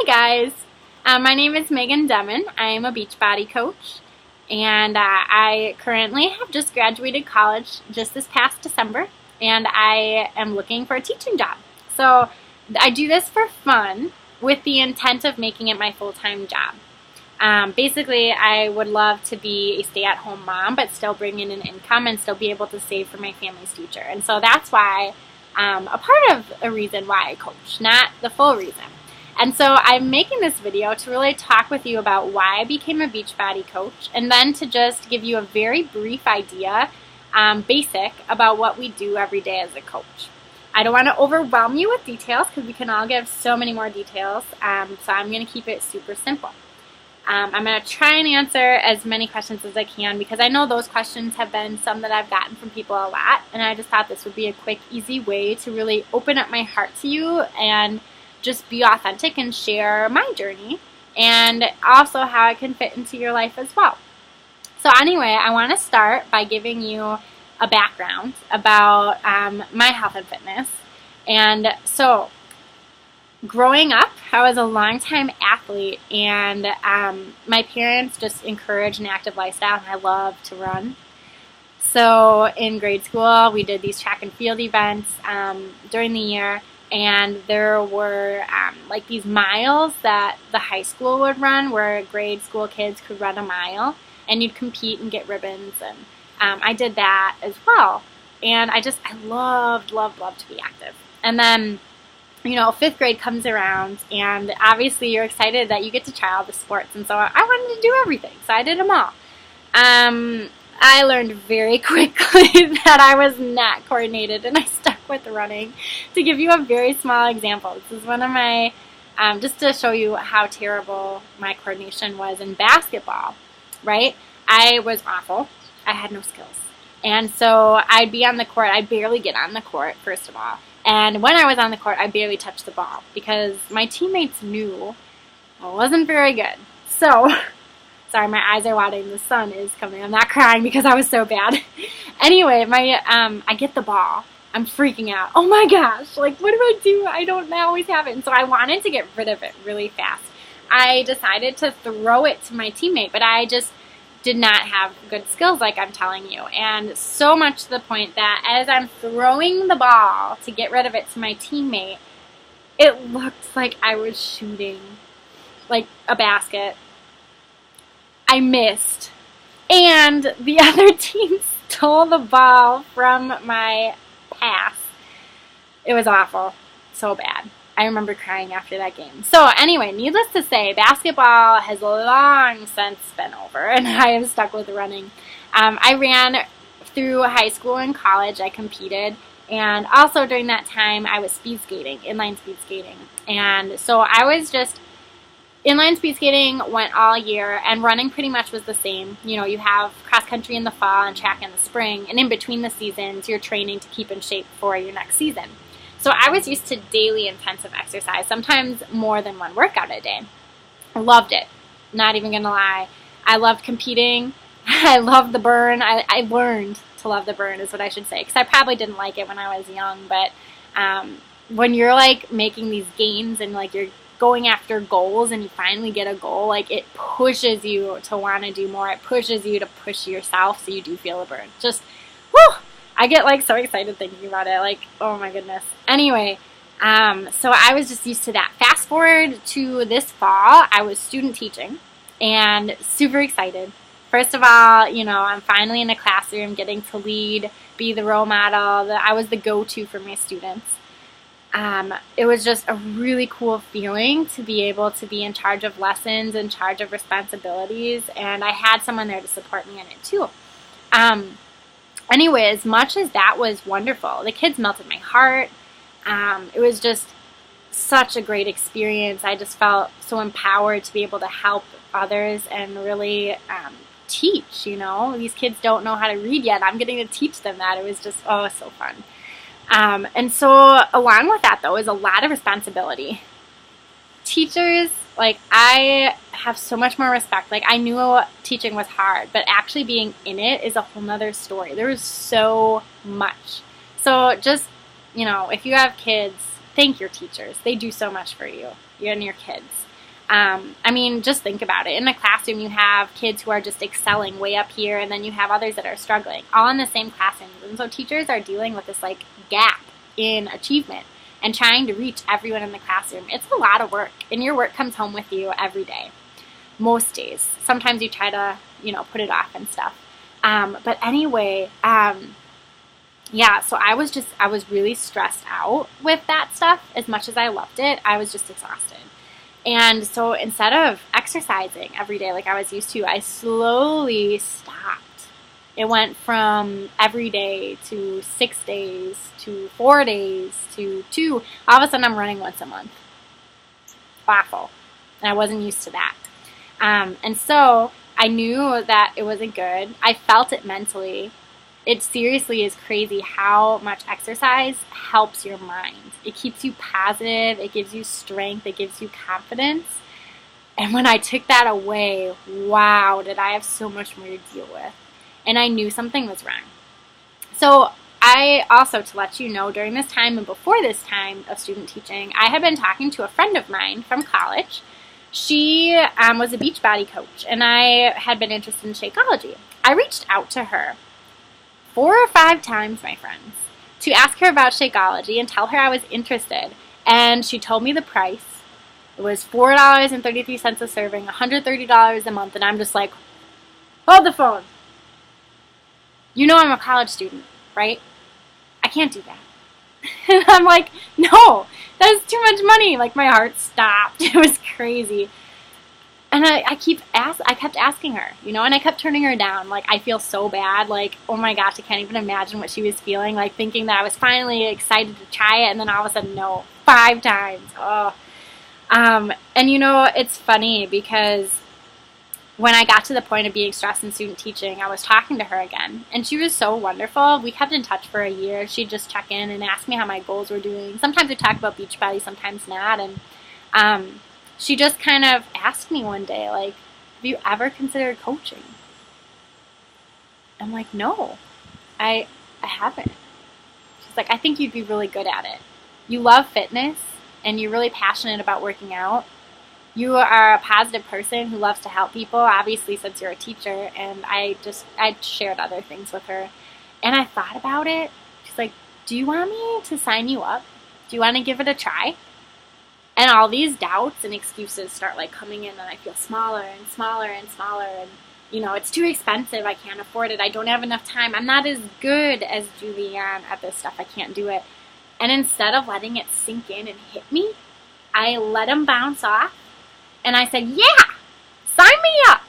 Hi guys, my name is Megan Demon. I am a Beachbody Coach, and I currently have just graduated college just this past December, and I am looking for a teaching job. So I do this for fun with the intent of making it my full-time job. Basically, I would love to be a stay-at-home mom, but still bring in an income and still be able to save for my family's future. And so that's why, a part of a reason why I coach, not the full reason. And so I'm making this video to really talk with you about why I became a Beachbody Coach, and then to just give you a very brief idea, basic, about what we do every day as a coach. I don't want to overwhelm you with details because we can all give so many more details, so I'm going to keep it super simple. I'm going to try and answer as many questions as I can because I know those questions have been some that I've gotten from people a lot, and I just thought this would be a quick, easy way to really open up my heart to you and just be authentic and share my journey and also how it can fit into your life as well. So anyway, I want to start by giving you a background about my health and fitness. And so growing up, I was a longtime athlete, and my parents just encouraged an active lifestyle, and I love to run. So in grade school, we did these track and field events during the year, and there were like these miles that the high school would run where grade school kids could run a mile, and you'd compete and get ribbons, and I did that as well. And I loved to be active. And then, you know, 5th grade comes around, and obviously you're excited that you get to try all the sports, and so I wanted to do everything, so I did them all. I learned very quickly that I was not coordinated, and I stuck with running. To give you a very small example, this is one of my, just to show you how terrible my coordination was in basketball, right? I was awful. I had no skills. And so I'd be on the court. I'd barely get on the court, first of all. And when I was on the court, I barely touched the ball because my teammates knew I wasn't very good. So, sorry, my eyes are watering. The sun is coming. I'm not crying because I was so bad. Anyway, I get the ball. I'm freaking out. Oh my gosh, like what do? I don't always have it. And so I wanted to get rid of it really fast. I decided to throw it to my teammate, but I just did not have good skills like I'm telling you. And so much to the point that as I'm throwing the ball to get rid of it to my teammate, it looked like I was shooting like a basket. I missed. And the other team stole the ball from my pass. It was awful. So bad. I remember crying after that game. So anyway, needless to say, basketball has long since been over, and I have stuck with running. I ran through high school and college. I competed, and also during that time, I was speed skating, inline speed skating. And so I was just, inline speed skating went all year, and running pretty much was the same. You know, you have cross country in the fall and track in the spring, and in between the seasons, you're training to keep in shape for your next season. So I was used to daily intensive exercise, sometimes more than one workout a day. I loved it, not even gonna lie. I loved competing. I loved the burn. I learned to love the burn is what I should say, because I probably didn't like it when I was young, but when you're like making these gains and like you're going after goals and you finally get a goal, like it pushes you to want to do more. It pushes you to push yourself so you do feel the burn. Just, whew! I get like so excited thinking about it, like, oh my goodness. Anyway, so I was just used to that. Fast forward to this fall, I was student teaching and super excited. First of all, you know, I'm finally in a classroom getting to lead, be the role model. I was the go-to for my students. It was just a really cool feeling to be able to be in charge of lessons, in charge of responsibilities, and I had someone there to support me in it too. Anyway, as much as that was wonderful, the kids melted my heart. It was just such a great experience. I just felt so empowered to be able to help others and really teach, you know. These kids don't know how to read yet. I'm getting to teach them that. It was just, oh, so fun. And so along with that, though, is a lot of responsibility. Teachers, like, I have so much more respect. Like, I knew teaching was hard, but actually being in it is a whole nother story. There is so much. So just, you know, if you have kids, thank your teachers. They do so much for you and your kids. I mean, just think about it. In a classroom, you have kids who are just excelling way up here, and then you have others that are struggling, all in the same classroom. And so teachers are dealing with this like gap in achievement and trying to reach everyone in the classroom. It's a lot of work, and your work comes home with you every day, most days. Sometimes you try to, put it off and stuff. But anyway, yeah, so I was really stressed out with that stuff. As much as I loved it, I was just exhausted. And so instead of exercising every day like I was used to, I slowly stopped. It went from every day to 6 days to 4 days to 2. All of a sudden I'm running once a month. Awful. And I wasn't used to that. And so I knew that it wasn't good. I felt it mentally. It seriously is crazy how much exercise helps your mind. It keeps you positive. It gives you strength. It gives you confidence. And when I took that away, wow, did I have so much more to deal with. And I knew something was wrong. So I also, to let you know, during this time and before this time of student teaching, I had been talking to a friend of mine from college. She was a Beachbody Coach, and I had been interested in Shakeology. I reached out to her 4 or 5 times, my friends, to ask her about Shakeology and tell her I was interested. And she told me the price. It was $4.33 a serving, $130 a month. And I'm just like, hold the phone. You know I'm a college student, right? I can't do that. And I'm like, no, that is too much money. Like, my heart stopped. It was crazy. And I kept asking her, and I kept turning her down. Like, I feel so bad. Like, oh my gosh, I can't even imagine what she was feeling. Like, thinking that I was finally excited to try it, and then all of a sudden, no, 5 times. Oh. And it's funny because when I got to the point of being stressed in student teaching, I was talking to her again, and she was so wonderful. We kept in touch for a year. She'd just check in and ask me how my goals were doing. Sometimes we talk about Beachbody, sometimes not, and she just kind of asked me one day, like, have you ever considered coaching? I'm like, no, I haven't. She's like, I think you'd be really good at it. You love fitness, and you're really passionate about working out. You are a positive person who loves to help people, obviously, since you're a teacher. And I shared other things with her. And I thought about it. She's like, do you want me to sign you up? Do you want to give it a try? And all these doubts and excuses start like coming in, and I feel smaller and smaller and smaller. And, it's too expensive. I can't afford it. I don't have enough time. I'm not as good as Julianne at this stuff. I can't do it. And instead of letting it sink in and hit me, I let them bounce off. And I said, yeah, sign me up.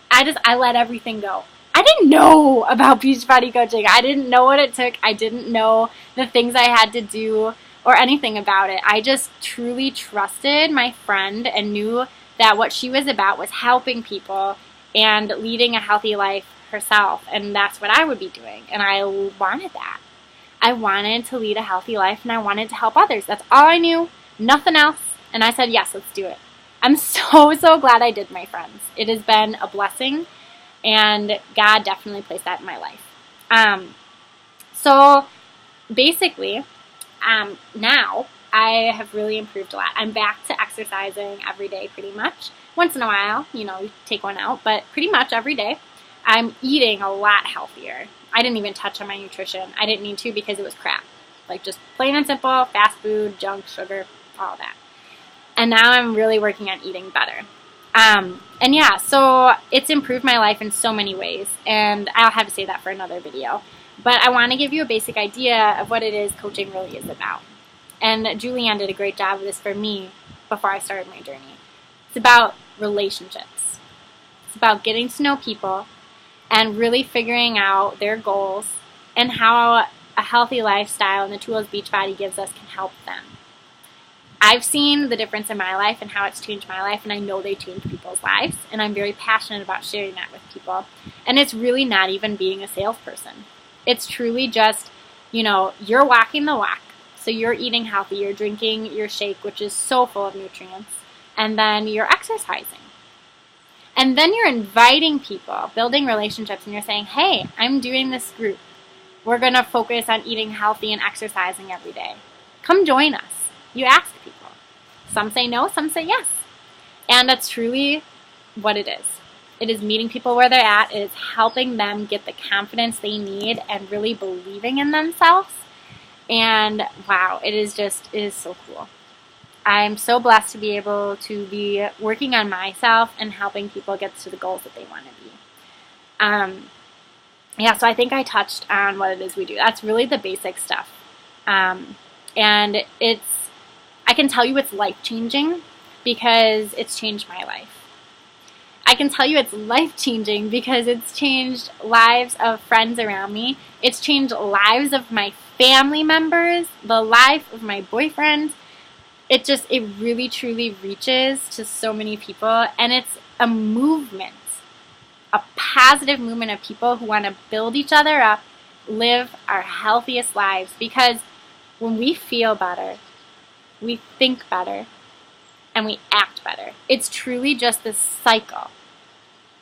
I let everything go. I didn't know about Beachbody Coaching. I didn't know what it took. I didn't know the things I had to do or anything about it. I just truly trusted my friend and knew that what she was about was helping people and leading a healthy life herself. And that's what I would be doing. And I wanted that. I wanted to lead a healthy life, and I wanted to help others. That's all I knew, nothing else. And I said, yes, let's do it. I'm so glad I did, my friends. It has been a blessing, and God definitely placed that in my life. So basically, now I have really improved a lot. I'm back to exercising every day pretty much. Once in a while, we take one out, but pretty much every day. I'm eating a lot healthier. I didn't even touch on my nutrition. I didn't need to because it was crap. Like, just plain and simple, fast food, junk, sugar, all that. And now I'm really working on eating better. And yeah, so it's improved my life in so many ways, and I'll have to say that for another video. But I want to give you a basic idea of what it is coaching really is about. And Julianne did a great job of this for me before I started my journey. It's about relationships. It's about getting to know people and really figuring out their goals and how a healthy lifestyle and the tools Beachbody gives us can help them. I've seen the difference in my life and how it's changed my life, and I know they change people's lives, and I'm very passionate about sharing that with people. And it's really not even being a salesperson. It's truly just, you're walking the walk. So you're eating healthy, you're drinking your shake, which is so full of nutrients, and then you're exercising. And then you're inviting people, building relationships, and you're saying, hey, I'm doing this group. We're going to focus on eating healthy and exercising every day. Come join us. You ask people. Some say no, some say yes. And that's truly what it is. It is meeting people where they're at. It is helping them get the confidence they need and really believing in themselves. And wow, it is so cool. I'm so blessed to be able to be working on myself and helping people get to the goals that they want to be. Yeah, so I think I touched on what it is we do. That's really the basic stuff. And I can tell you it's life-changing because it's changed my life. I can tell you it's life-changing because it's changed lives of friends around me. It's changed lives of my family members, the life of my boyfriend. It really truly reaches to so many people, and it's a movement, a positive movement of people who want to build each other up, live our healthiest lives, because when we feel better, we think better, and we act better. It's truly just this cycle.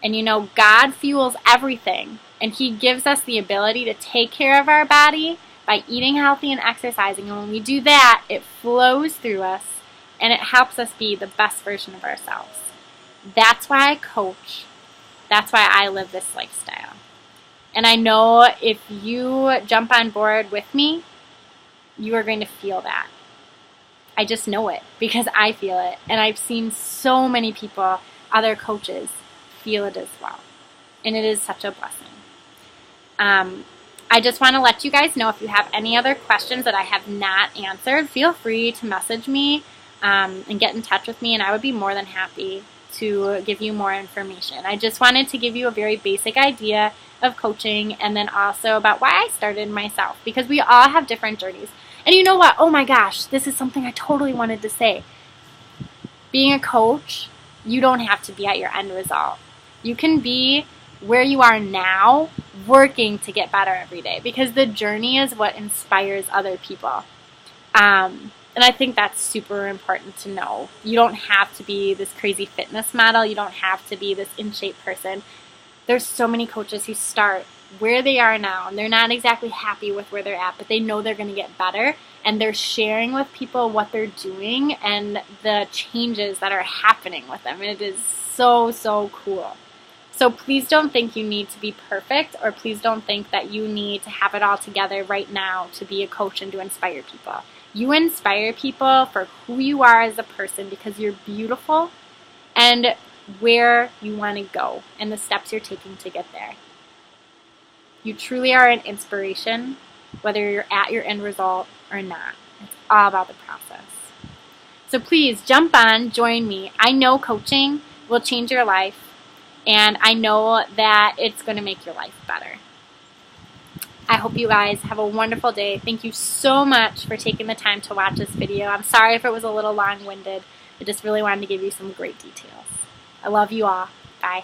And God fuels everything, and He gives us the ability to take care of our body by eating healthy and exercising. And when we do that, it flows through us, and it helps us be the best version of ourselves. That's why I coach. That's why I live this lifestyle. And I know if you jump on board with me, you are going to feel that. I just know it because I feel it. And I've seen so many people, other coaches, feel it as well. And it is such a blessing. I just want to let you guys know, if you have any other questions that I have not answered, feel free to message me and get in touch with me, and I would be more than happy to give you more information. I just wanted to give you a very basic idea of coaching, and then also about why I started myself, because we all have different journeys. And you know what? Oh my gosh, this is something I totally wanted to say. Being a coach, you don't have to be at your end result. You can be where you are now, working to get better every day, because the journey is what inspires other people. And I think that's super important to know. You don't have to be this crazy fitness model. You don't have to be this in-shape person. There's so many coaches who start where they are now, and they're not exactly happy with where they're at, but they know they're going to get better, and they're sharing with people what they're doing and the changes that are happening with them. And it is so, so cool. So please don't think you need to be perfect, or please don't think that you need to have it all together right now to be a coach and to inspire people. You inspire people for who you are as a person, because you're beautiful, and where you want to go and the steps you're taking to get there. You truly are an inspiration, whether you're at your end result or not. It's all about the process. So please jump on, join me. I know coaching will change your life, and I know that it's going to make your life better. I hope you guys have a wonderful day. Thank you so much for taking the time to watch this video. I'm sorry if it was a little long-winded. I just really wanted to give you some great details. I love you all. Bye.